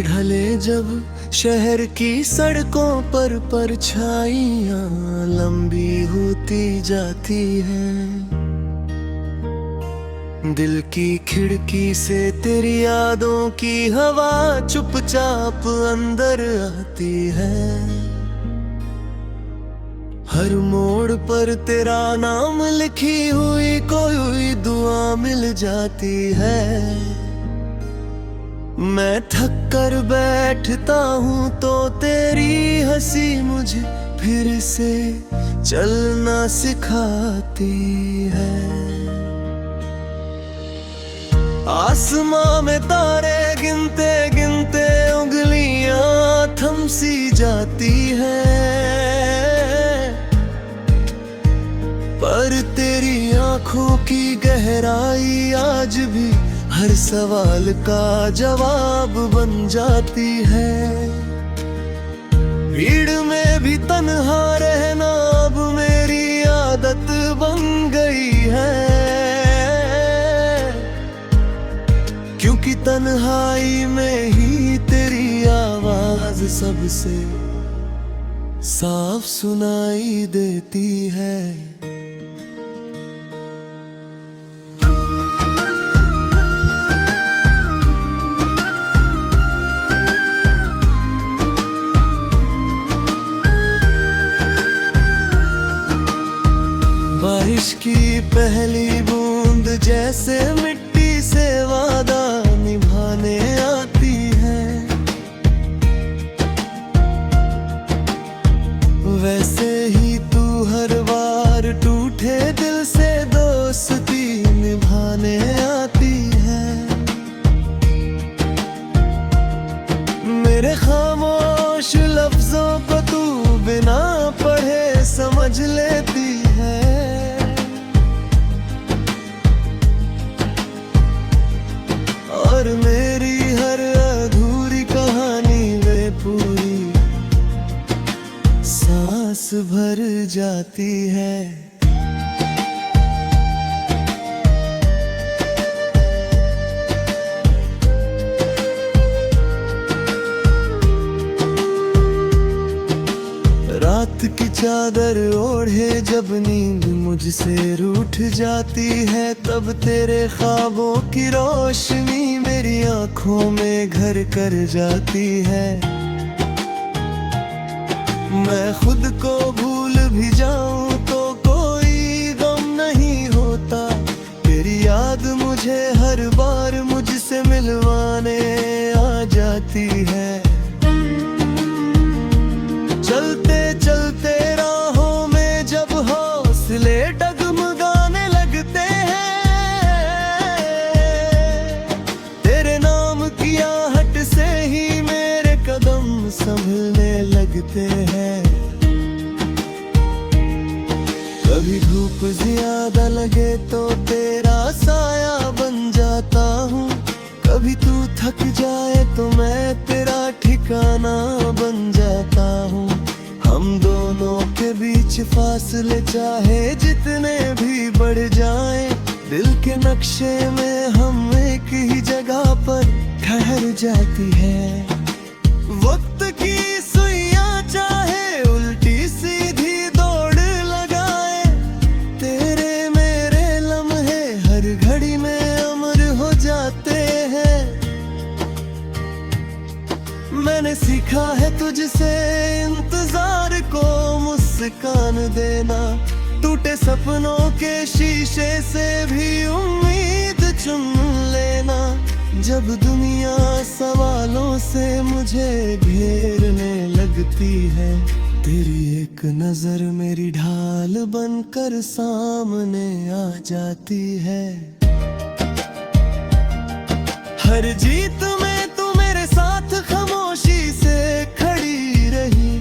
ढले जब शहर की सड़कों पर परछाइयाँ लंबी होती जाती हैं। दिल की खिड़की से तेरी यादों की हवा चुपचाप अंदर आती है। हर मोड़ पर तेरा नाम लिखी हुई कोई दुआ मिल जाती है। मैं थक कर बैठता हूँ तो तेरी हंसी मुझे फिर से चलना सिखाती है। आसमां में तारे गिनते गिनते उंगलियां थम सी जाती हैं, पर तेरी आंखों की गहराई आज भी हर सवाल का जवाब बन जाती है। भीड़ में भी तन्हा रहना अब मेरी आदत बन गई है, क्योंकि तन्हाई में ही तेरी आवाज सबसे साफ सुनाई देती है। बारिश की पहली बूंद जैसे मिट्टी से वादा निभाने आती है, वैसे ही तू हर बार टूटे दिल से दोस्ती निभाने आती है। मेरे खामोश लफ्जों को तू बिना पढ़े समझ लेती है, और मेरी हर अधूरी कहानी में पूरी सांस भर जाती है। रात की चादर ओढ़े जब नींद मुझसे रूठ जाती है, तब तेरे ख्वाबों की रोशनी मेरी आंखों में घर कर जाती है। मैं खुद को भूल भी जाऊं तो कोई गम नहीं होता, तेरी याद मुझे हर बार मुझसे मिलवाने आ जाती है। चलते चलते राहों में जब हौसले डगमगाने लगते हैं, तेरे नाम की आहट से ही मेरे कदम संभलने लगते हैं। कभी धूप ज्यादा लगे तो तेरा साया बन जाता हूँ, कभी तू थक जाए तो मैं तेरा ठिकाना बन जाता हूँ। हम दोनों के बीच फासले चाहे जितने भी बढ़ जाएं, दिल के नक्शे में हम एक ही जगह पर ठहर जाती है। वक्त की सुइयां चाहे उल्टी सीधी दौड़ लगाए, तेरे मेरे लम्हे हर घड़ी में अमर हो जाते हैं। मैंने सीखा है तुझसे इंतजार को मुस्कान देना, टूटे सपनों के शीशे से भी उम्मीद चुन लेना। जब दुनिया सवालों से मुझे घेरने लगती है, तेरी एक नजर मेरी ढाल बनकर सामने आ जाती है। हर जीत में तू मेरे साथ खामोशी से खड़ी रही,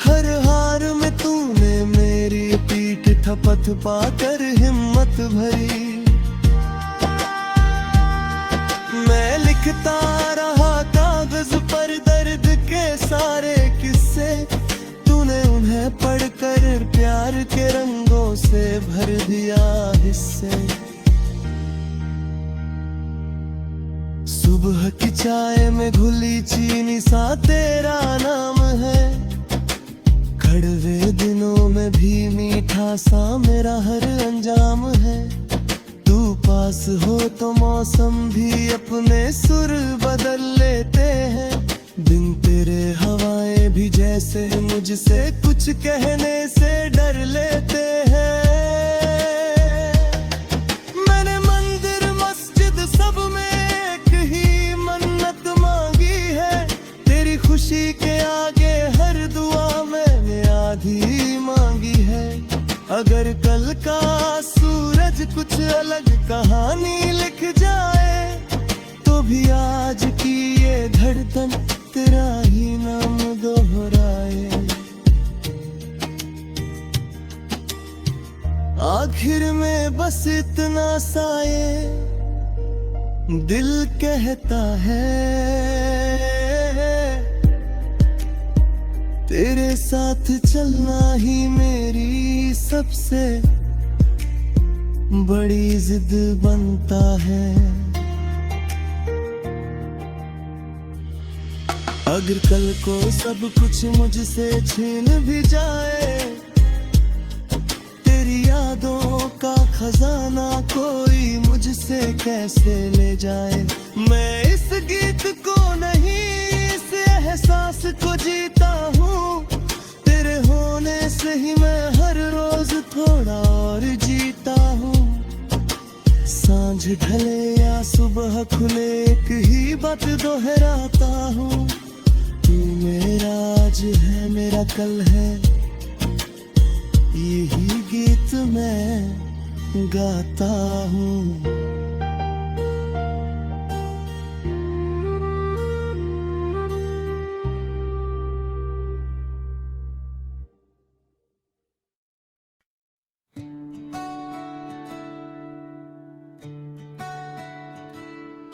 हर हार में तूने मेरी पीठ थपथपा कर हिम्मत भरी। मैं लिखता रहा कागज पर दर्द के सारे किस्से, तूने उन्हें पढ़कर प्यार के रंगों से भर दिया हिस्से। सुबह की चाय में घुली चीनी सा तेरा नाम है, कड़वे दिनों में भी मीठा सा मेरा हर अंजाम है। तू पास हो तो मौसम भी अपने सुर बदल लेते हैं, बिन तेरे हवाएं भी जैसे मुझसे कुछ कहने से डर लेते हैं। मैंने मंदिर मस्जिद सब में एक ही मन्नत मांगी है, तेरी खुशी के आगे हर दुआ मैंने आधी मांगी है। अगर कल का सूरज कुछ अलग कहानी लिख जाए, तो भी आज की ये धड़कन तेरा ही नाम दोहराए। आखिर में बस इतना सा ये दिल कहता है, तेरे साथ चलना ही मेरी सबसे बड़ी जिद बनता है। अगर कल को सब कुछ मुझसे छीन भी जाए, तेरी यादों का खजाना कोई मुझसे कैसे ले जाए। मैं इस गीत को नहीं, इस एहसास को जीता हूँ, तेरे होने से ही मैं हर रोज थोड़ा और जीता हूँ। सांझ ढले या सुबह खुले एक ही बात दोहराता हूँ, तू मेरा आज है मेरा कल है, यही गीत मैं गाता हूँ।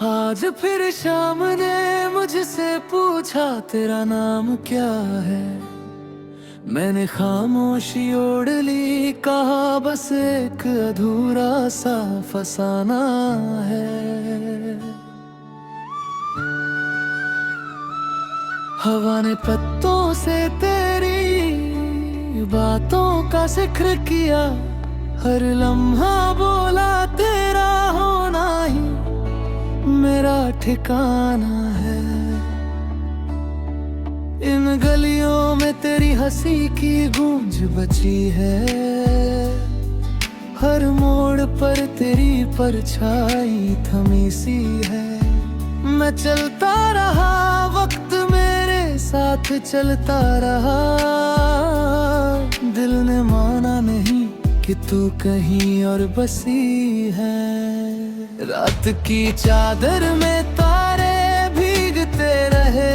आज फिर शाम ने मुझसे पूछा तेरा नाम क्या है, मैंने खामोशी ओढ़ ली, कहा बस एक अधूरा सा फसाना है। हवा ने पत्तों से तेरी बातों का जिक्र किया, हर लम्हा बोला तेरा होना ही मेरा ठिकाना है। इन गलियों में तेरी हंसी की गूंज बची है, हर मोड़ पर तेरी परछाई थमी सी है। मैं चलता रहा, वक्त मेरे साथ चलता रहा, दिल ने माना नहीं कि तू कहीं और बसी है। रात की चादर में तारे भीगते रहे,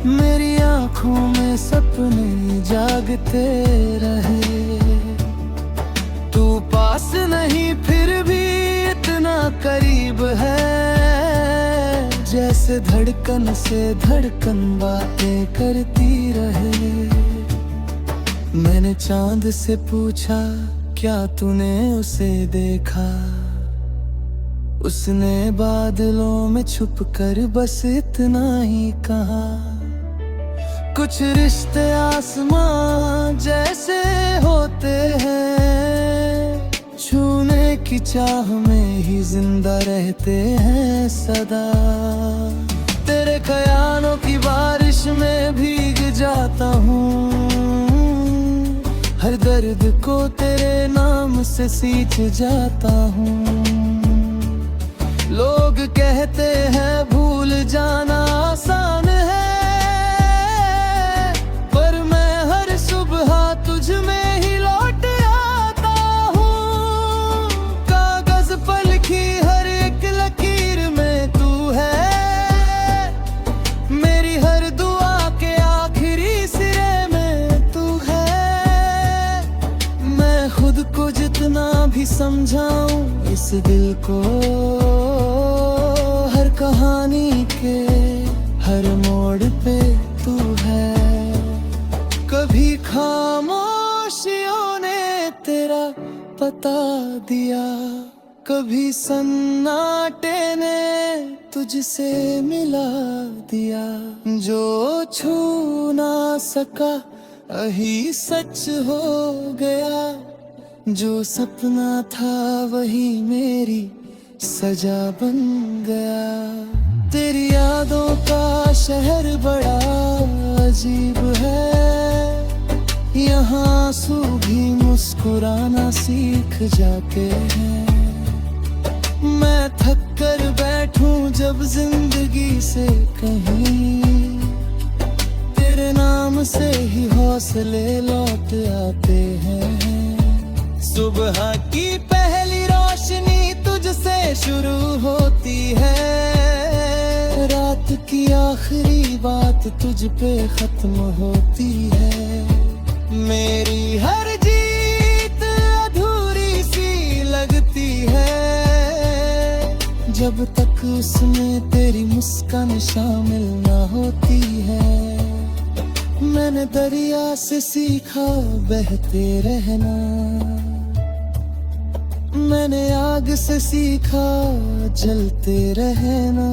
मेरी आँखों में सपने जागते रहे। तू पास नहीं फिर भी इतना करीब है, जैसे धड़कन से धड़कन बातें करती रहे। मैंने चांद से पूछा क्या तूने उसे देखा, उसने बादलों में छुपकर बस इतना ही कहा। कुछ रिश्ते आसमां जैसे होते हैं, छूने की चाह में ही जिंदा रहते हैं सदा। तेरे ख्यालों की बारिश में भीग जाता हूँ, हर दर्द को तेरे नाम से सींच जाता हूँ। लोग कहते हैं भूल जाना आसान है, पर मैं हर सुबह तुझ में ही लौट आता हूँ। कागज पर लिखी हर एक लकीर में तू है, मेरी हर दुआ के आखिरी सिरे में तू है। मैं खुद को जितना भी समझाऊं, इस दिल को हर कहानी के हर मोड़ पे तू है। कभी खामोशियों ने तेरा बता दिया, कभी सन्नाटे ने तुझसे मिला दिया, जो छू ना सका अही सच हो गया, जो सपना था वही मेरी सजा बन गया। तेरी यादों का शहर बड़ा अजीब है, यहाँ आंसू भी मुस्कुराना सीख जाते हैं। मैं थक कर बैठूं जब जिंदगी से कहीं, तेरे नाम से ही हौसले लौट आते हैं। सुबह की पहली रोशनी तुझसे शुरू होती है, रात की आखिरी बात तुझ पे खत्म होती है। मेरी हर जीत अधूरी सी लगती है, जब तक उसमें तेरी मुस्कान शामिल ना होती है। मैंने दरिया से सीखा बहते रहना, मैंने आग से सीखा जलते रहना,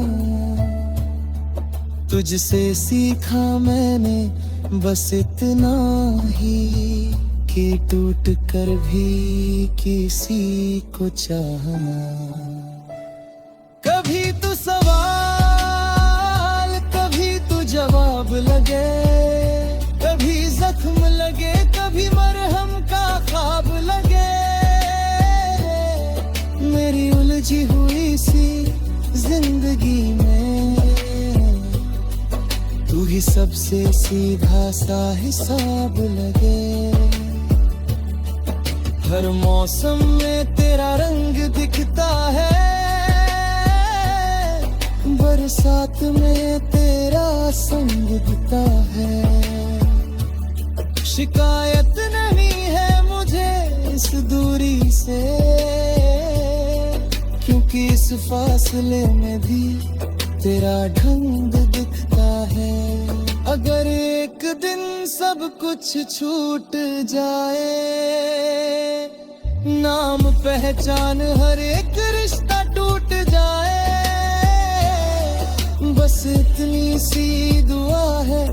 तुझसे सीखा मैंने बस इतना ही कि टूट कर भी किसी को चाहना। कभी तू सवाल कभी तू जवाब लगे, कभी जख्म लगे कभी मरहम का ख्वाब लगे। मेरी उलझी हुई सी जिंदगी में तू ही सबसे सीधा सा हिसाब लगे। हर मौसम में तेरा रंग दिखता है, बरसात में तेरा संग दिखता है। शिकायत नहीं है मुझे इस दूरी से, क्योंकि इस फासले में भी तेरा ढंग दिखता है। अगर एक दिन सब कुछ छूट जाए, नाम पहचान हर एक रिश्ता टूट जाए, बस इतनी सी दुआ है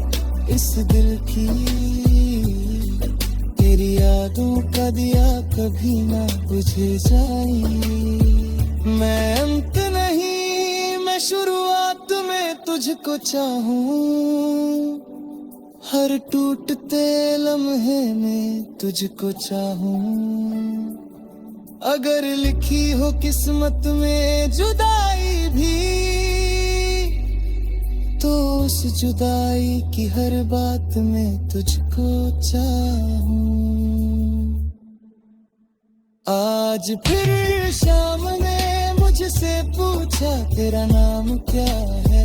इस दिल की, तेरी यादों का दिया कभी ना बुझ जाए। मैं अंत नहीं मैं शुरुआत में तुझको चाहूं, हर टूटते लम्हे में तुझको चाहूं। अगर लिखी हो किस्मत में जुदाई भी, तो उस जुदाई की हर बात में तुझको चाहूं। आज फिर शाम ने मुझसे पूछा तेरा नाम क्या है,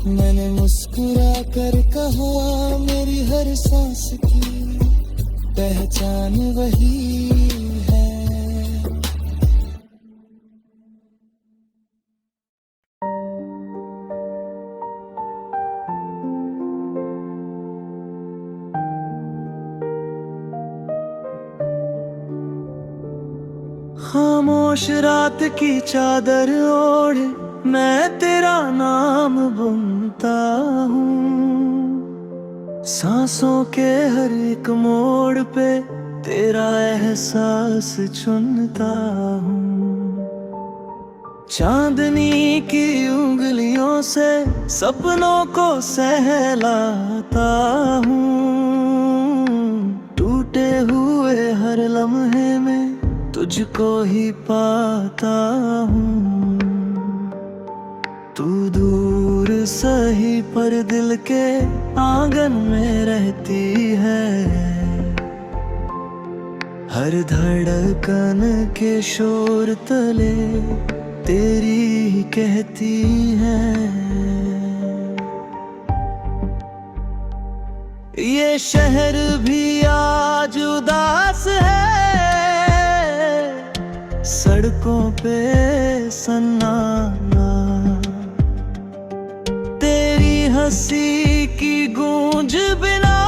मैंने मुस्कुरा कर कहा मेरी हर सांस की पहचान वही है। खामोश रात की चादर ओढ़े मैं तेरा नाम बुनता हूँ, सांसों के हर एक मोड़ पे तेरा एहसास चुनता हूँ। चांदनी की उंगलियों से सपनों को सहलाता हूँ, टूटे हुए हर लम्हे में तुझको ही पाता हूँ। तू दूर सही पर दिल के आंगन में रहती है, हर धड़कन के शोर तले तेरी ही कहती है। ये शहर भी आज उदास है, सड़कों पे सन्नाटा, तेरी हंसी की गूंज बिना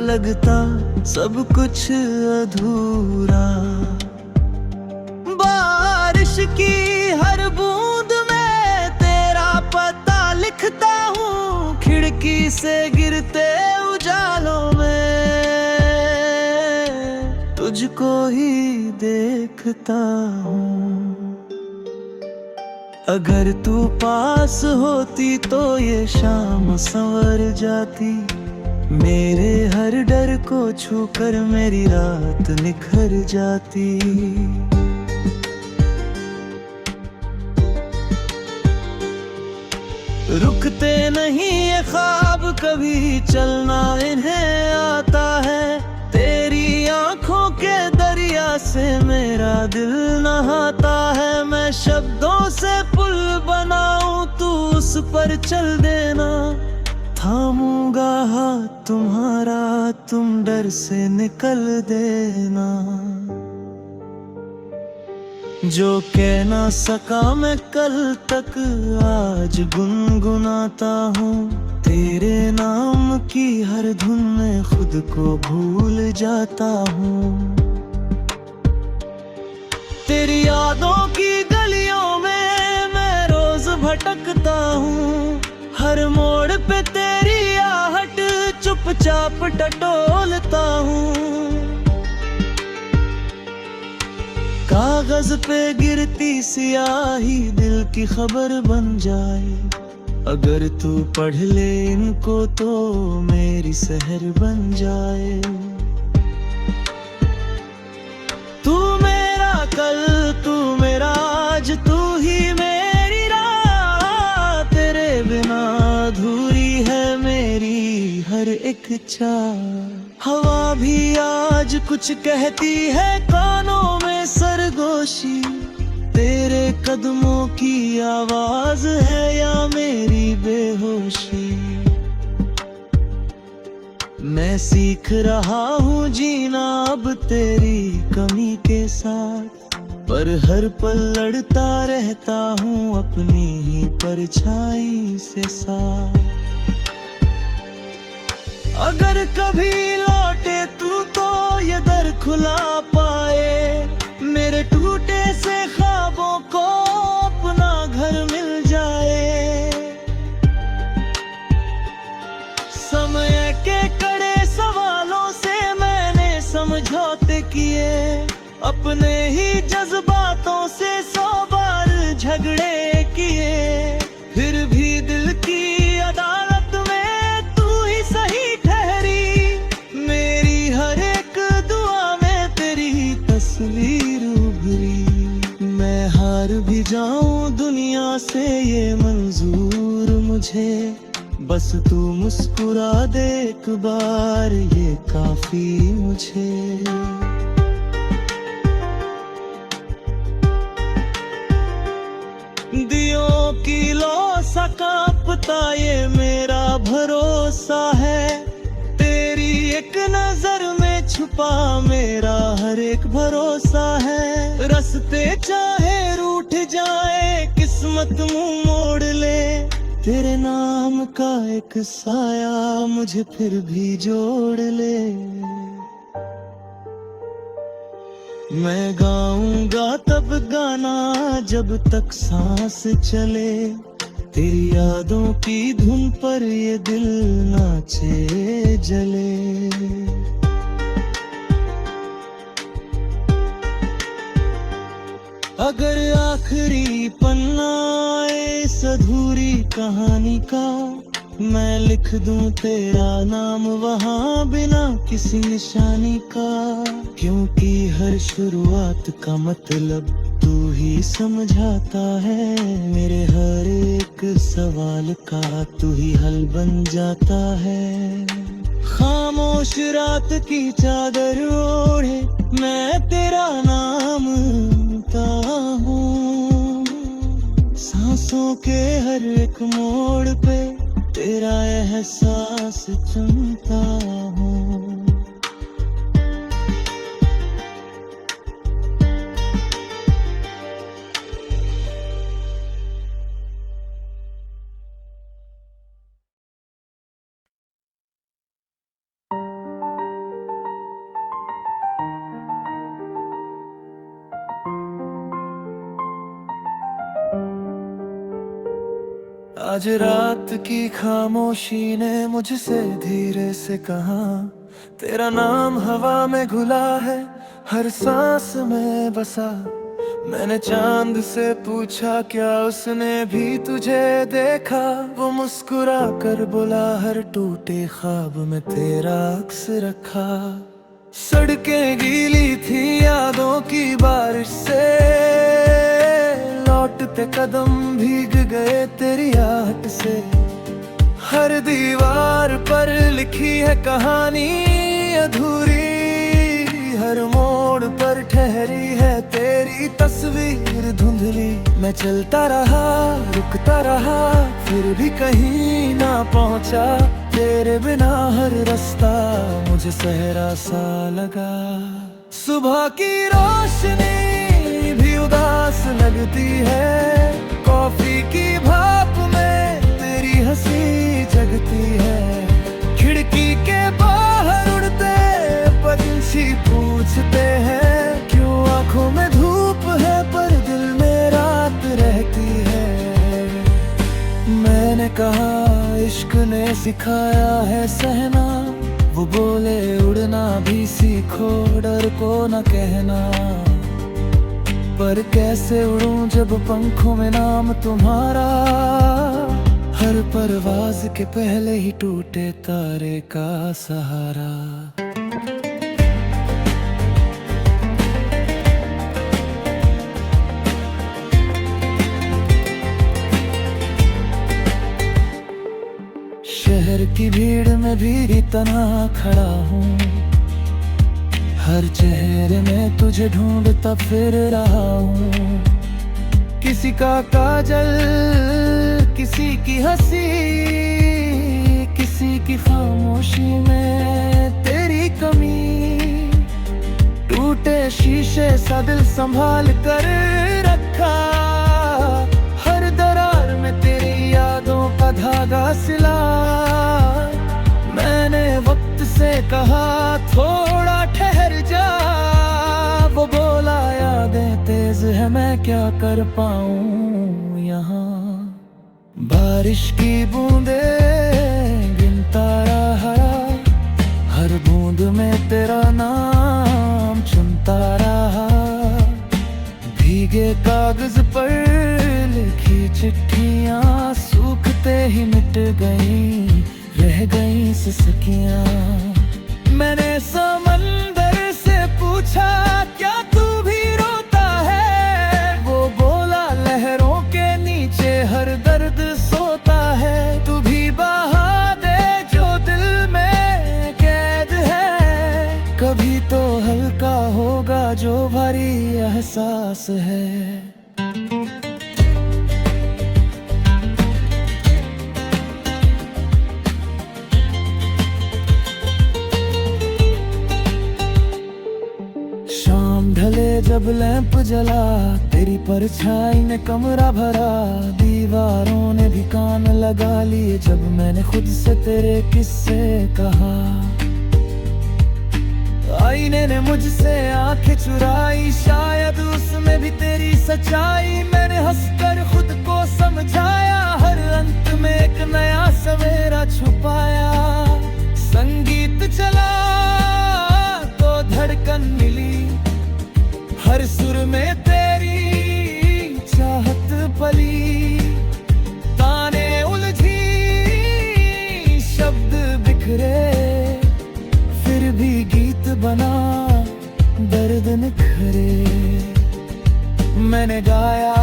लगता सब कुछ अधूरा। की हर बूंद में तेरा पता लिखता हूँ, खिड़की से गिरते उजालों में तुझको ही देखता हूँ। अगर तू पास होती तो ये शाम संवर जाती, मेरे हर डर को छूकर मेरी रात निखर जाती। रुकते नहीं ये ख्वाब कभी, चलना इन्हें आता है, तेरी आंखों के दरिया से मेरा दिल नहाता है। मैं शब्दों से पुल बनाऊं, तू उस पर चल देना, थामूंगा हाथ तुम्हारा, तुम डर से निकल देना। जो कह ना सका मैं कल तक, आज गुनगुनाता हूँ, तेरे नाम की हर धुन में खुद को भूल जाता हूँ। तेरी यादों की गलियों में मैं रोज भटकता हूँ, हर मोड़ पे तेरी आहट चुपचाप टटोलता हूँ। कागज पे गिरती सियाही दिल की खबर बन जाए, अगर तू पढ़ ले इनको तो मेरी सहर बन जाए। तू मेरा कल, तू मेरा आज, तू ही मेरी राह, तेरे बिना अधूरी है मेरी हर एक चाह। हवा भी आज कुछ कहती है कानों में सरगोशी, तेरे कदमों की आवाज है या मेरी बेहोशी। मैं सीख रहा हूँ जीना अब तेरी कमी के साथ, पर हर पल लड़ता रहता हूँ अपनी ही परछाई से साथ। अगर कभी लौटे तू तो ये दर खुला पाए, मेरे टूटे से ख्वाबों को अपना घर मिल जाए। समय के कड़े सवालों से मैंने समझौते किए, अपने ही जज्बातों से 100 बार झगड़े किए, फिर भी दिल की अदालत में तू ही सही ठहरी। मेरी हर एक दुआ में तेरी तस्वीर उभरी। मैं हार भी जाऊं दुनिया से ये मंजूर मुझे, बस तू मुस्कुरा दे एक बार ये काफी मुझे। दियों की लो सा कांपता ये मेरा भरोसा है, तेरी एक नजर में छुपा मेरा हर एक भरोसा है। रास्ते चाहे रूठ जाए, किस्मत मुंह मोड़ ले, तेरे नाम का एक साया मुझे फिर भी जोड़ ले। मैं गाऊंगा तब गाना जब तक सांस चले, तेरी यादों की धुन पर ये दिल नाचे जले। अगर आखिरी पन्ना इस अधूरी कहानी का, मैं लिख दूं तेरा नाम वहाँ बिना किसी निशानी का, क्योंकि हर शुरुआत का मतलब तू ही समझाता है। मेरे हर एक सवाल का तू ही हल बन जाता है। खामोश रात की चादर ओढ़े मैं तेरा नाम ता हूँ, सांसों के हर एक मोड़ पे तेरा एहसास चुनता हूँ। आज रात की खामोशी ने मुझसे धीरे से कहा, तेरा नाम हवा में घुला है, हर सांस में बसा। मैंने चांद से पूछा क्या उसने भी तुझे देखा, वो मुस्कुरा कर बोला हर टूटे ख्वाब में तेरा अक्स रखा। सड़कें गीली थी यादों की बारिश से, लौटते कदम भीग गए तेरी आहट से। हर दीवार पर लिखी है कहानी अधूरी, हर मोड़ पर ठहरी है तेरी तस्वीर धुंधली। मैं चलता रहा रुकता रहा फिर भी कहीं ना पहुंचा, तेरे बिना हर रास्ता मुझे सहरा सा लगा। सुबह की रोशनी भी उदास लगती है, कॉफी की भाप में तेरी हंसी जगती है। खिड़की के बाहर उड़ते पंछी पूछते हैं, क्यों आंखों में धूप है पर दिल में रात रहती है। मैंने कहा इश्क ने सिखाया है सहना, वो बोले उड़ना भी सीखो डर को न कहना। पर कैसे उड़ूं जब पंखों में नाम तुम्हारा, हर परवाज के पहले ही टूटे तारे का सहारा। शहर की भीड़ में भी तना खड़ा हूँ, हर चेहरे में तुझे ढूंढता फिर रहा हूँ। किसी का काजल किसी की हंसी, किसी की खामोशी में तेरी कमी। टूटे शीशे सा दिल संभाल कर रखा, हर दरार में तेरी यादों का धागा सिला। मैंने वक्त से कहा थोड़ा ठहर जा, वो बोला यादें तेज है मैं क्या कर पाऊं यहाँ। बारिश की बूंदें गिनता रहा, हर बूंद में तेरा नाम चुनता रहा। भीगे कागज पर लिखी चिट्ठियां सूखते ही मिट गईं, रह गईं सिसकियां। मैंने समंदर से पूछा क्या तू भी रोता है, वो बोला लहरों के नीचे हर दर्द सोता है। तू भी बहा दे जो दिल में कैद है, कभी तो हल्का होगा जो भारी एहसास है। ढले जब लैंप जला, तेरी परछाई ने कमरा भरा। दीवारों ने भी कान लगा लिए जब मैंने खुद से तेरे किस्से कहा। आईने ने मुझसे आंखें चुराई, शायद उसमें भी तेरी सच्चाई। मैंने हंसकर खुद को समझाया, हर अंत में एक नया सवेरा छुपाया। संगीत चला तो धड़कन मिली, हर सुर में तेरी चाहत पली। ताने उलझी शब्द बिखरे, फिर भी गीत बना दर्द निखरे। मैंने गाया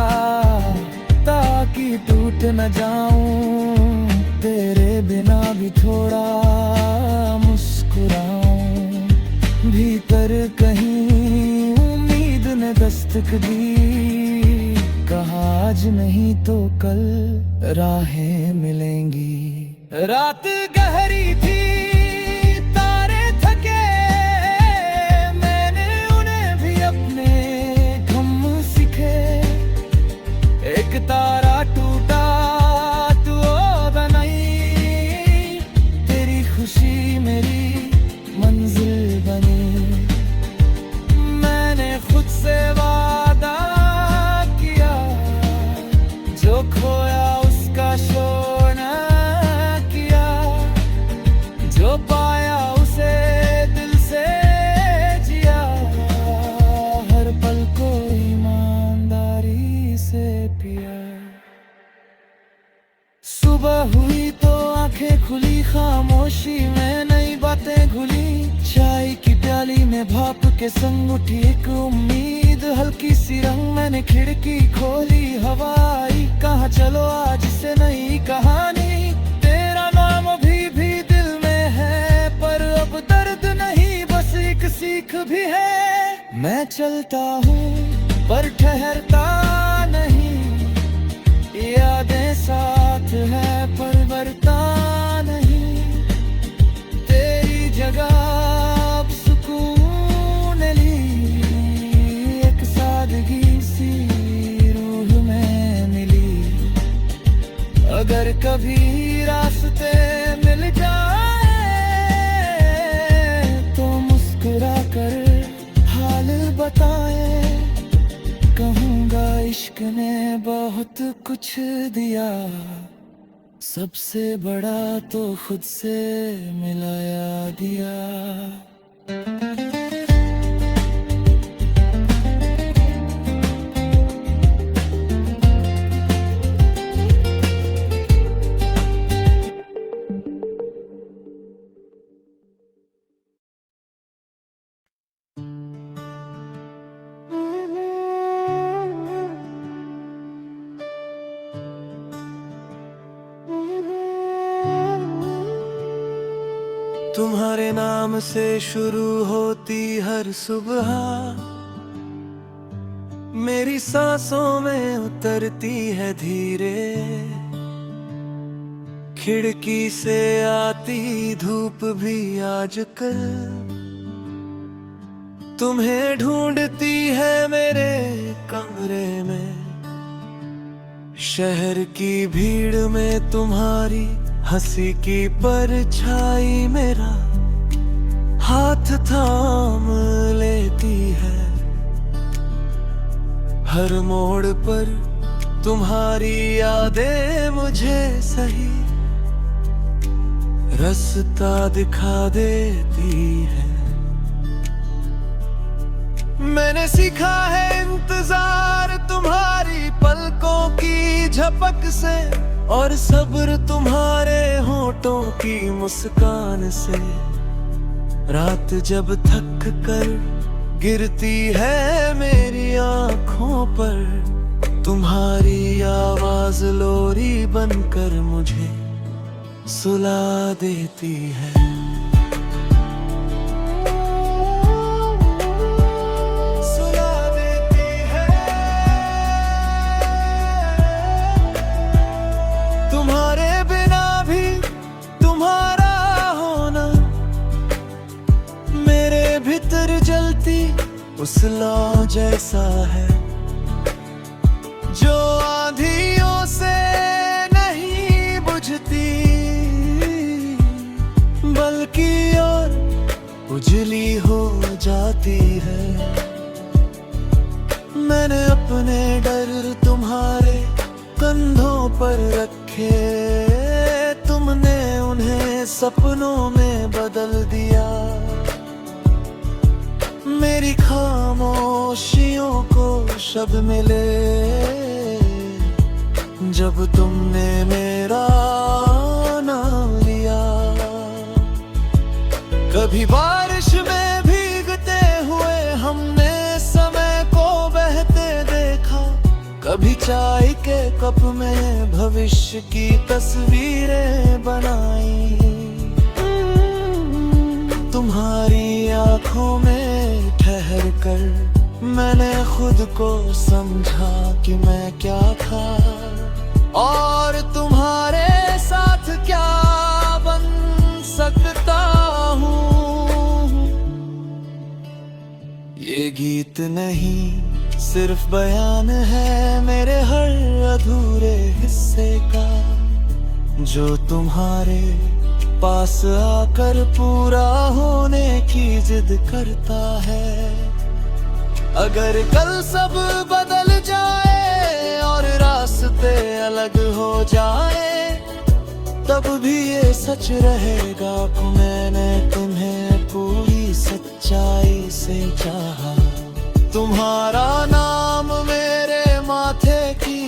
ताकि टूट न जाऊं, तेरे बिना भी थोड़ा मुस्कुराऊं। भीतर कहीं ने दस्तक दी, कहा आज नहीं तो कल राहें मिलेंगी। रात गहरी थी तारे थके, मैंने उन्हें भी अपने गम सीखे। एक तारा टूटा तो बनाई, तेरी खुशी मेरी मंजिल बनी। खुद से वादा किया, जो खोया उसका शोर खुली खामोशी में नई बातें घुली। चाय की प्याली में भाप के संग उठी एक उम्मीद, हल्की सी रंग मैंने खिड़की खोली। हवा आई, कहाँ चलो आज से नई कहानी। तेरा नाम अभी भी दिल में है, पर अब दर्द नहीं बस एक सीख भी है। मैं चलता हूँ पर ठहरता नहीं, यादें साथ है पर मरता नहीं। तेरी जगह अब सुकून ली, एक सादगी सी रूह में मिली। अगर कभी रास्ते मिल जाए तो मुस्कुरा कर हाल बताए। कहूँगा इश्क ने बहुत कुछ दिया, सबसे बड़ा तो खुद से मिलाया दिया। तुम्हारे नाम से शुरू होती हर सुबह, मेरी सांसों में उतरती है धीरे। खिड़की से आती धूप भी आजकल तुम्हें ढूंढती है मेरे कमरे में। शहर की भीड़ में तुम्हारी हंसी की परछाई मेरा हाथ थाम लेती है। हर मोड़ पर तुम्हारी यादें मुझे सही रास्ता दिखा देती है। मैंने सीखा है इंतजार तुम्हारी पलकों की झपक से, और सब्र तुम्हारे होठों की मुस्कान से। रात जब थक कर गिरती है मेरी आँखों पर, तुम्हारी आवाज लोरी बनकर मुझे सुला देती है। उस लौ जैसा है जो आंधियों से नहीं बुझती, बल्कि और उजली हो जाती है। मैंने अपने डर तुम्हारे कंधों पर रखे, तुमने उन्हें सपनों में बदल दिया। मेरी खामोशियों को शब्द मिले जब तुमने मेरा नाम लिया। कभी बारिश में भीगते हुए हमने समय को बहते देखा, कभी चाय के कप में भविष्य की तस्वीरें बनाई। तुम्हारी आँखों में ठहर कर मैंने खुद को समझा कि मैं क्या था और तुम्हारे साथ क्या बन सकता हूँ। ये गीत नहीं सिर्फ बयान है मेरे हर अधूरे हिस्से का, जो तुम्हारे पास आकर पूरा होने की जिद करता है। अगर कल सब बदल जाए और रास्ते अलग हो जाए, तब भी ये सच रहेगा कि मैंने तुम्हें पूरी सच्चाई से चाहा। तुम्हारा नाम मेरे माथे की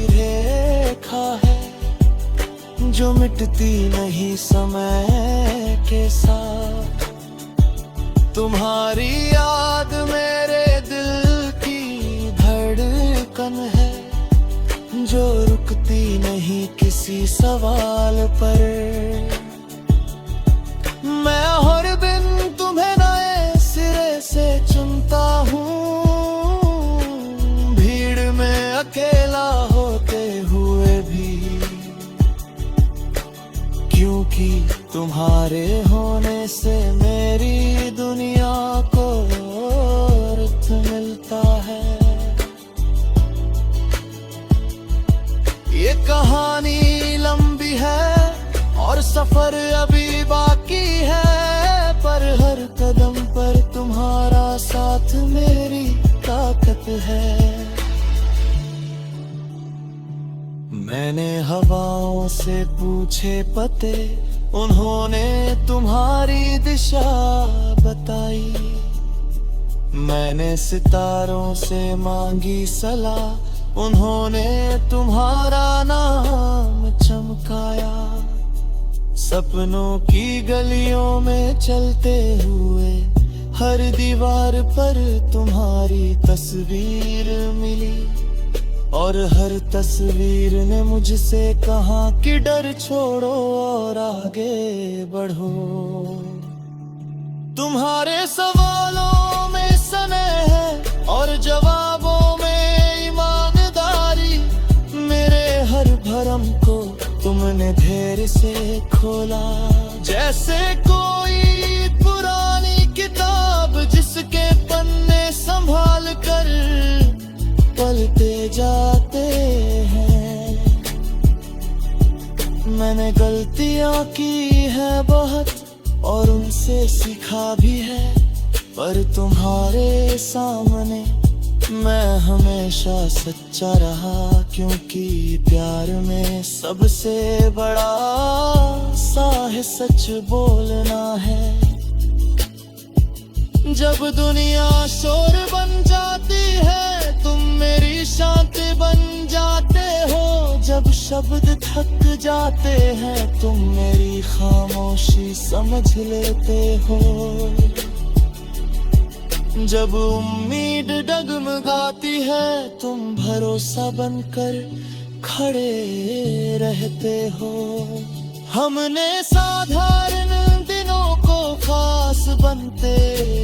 रेखा है जो मिटती नहीं समय के साथ। तुम्हारी याद मेरे दिल की धड़कन है, जो रुकती नहीं किसी सवाल पर। मैं हर दिन तुम्हें नए सिरे से चुनता हूँ, भीड़ में अकेला होते हुए भी, क्योंकि तुम्हारे होने से मेरी दुनिया को अर्थ मिलता है। ये कहानी लंबी है और सफर अभी बाकी है, पर हर कदम पर तुम्हारा साथ मेरी ताकत है। मैंने हवाओं से पूछे पते, उन्होंने तुम्हारी दिशा बताई। मैंने सितारों से मांगी सलाह, उन्होंने तुम्हारा नाम चमकाया। सपनों की गलियों में चलते हुए हर दीवार पर तुम्हारी तस्वीर मिली, और हर तस्वीर ने मुझसे कहा कि डर छोड़ो और आगे बढ़ो। तुम्हारे सवालों में स्नेह है और जवाबों में ईमानदारी, मेरे हर भरम को तुमने धैर्य से खोला। जैसे कोई पुरानी किताब जिसके पन्ने संभाल कर पलटे जाते हैं। मैंने गलतियां की है बहुत और उनसे सीखा भी है, पर तुम्हारे सामने मैं हमेशा सच्चा रहा, क्योंकि प्यार में सबसे बड़ा साहस सच बोलना है। जब दुनिया शोर बन जाती है, तुम मेरी शांति बन जाते हो। जब शब्द थक जाते हैं, तुम मेरी खामोशी समझ लेते हो। जब उम्मीद डगमगाती है, तुम भरोसा बनकर खड़े रहते हो। हमने साधारण दिनों को खास बनते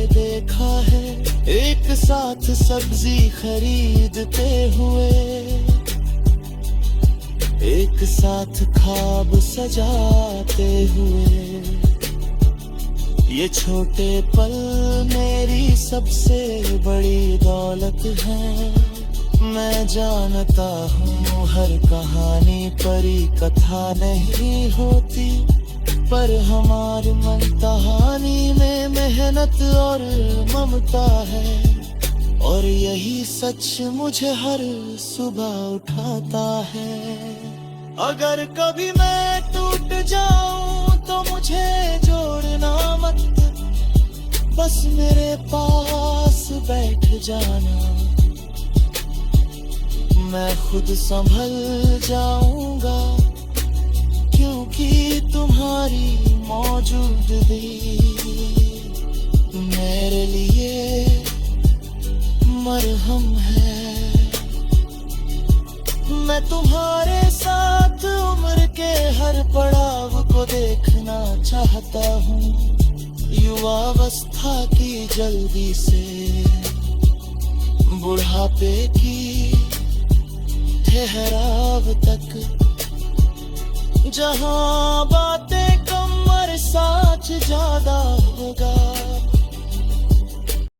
देखा है, एक साथ सब्जी खरीदते हुए, एक साथ ख्वाब सजाते हुए। ये छोटे पल मेरी सबसे बड़ी दौलत है। मैं जानता हूँ हर कहानी परी कथा नहीं होती, पर हमारी मन कहानी में मेहनत और ममता है, और यही सच मुझे हर सुबह उठाता है। अगर कभी मैं टूट जाऊं तो मुझे जोड़ना मत, बस मेरे पास बैठ जाना। मैं खुद संभल जाऊंगा, क्योंकि तुम्हारी मौजूदगी मेरे लिए मरहम है। मैं तुम्हारे साथ उम्र के हर पड़ाव को देखना चाहता हूँ, युवावस्था की जल्दी से बुढ़ापे की ठहराव तक, जहाँ बातें कम और साच ज्यादा होगा।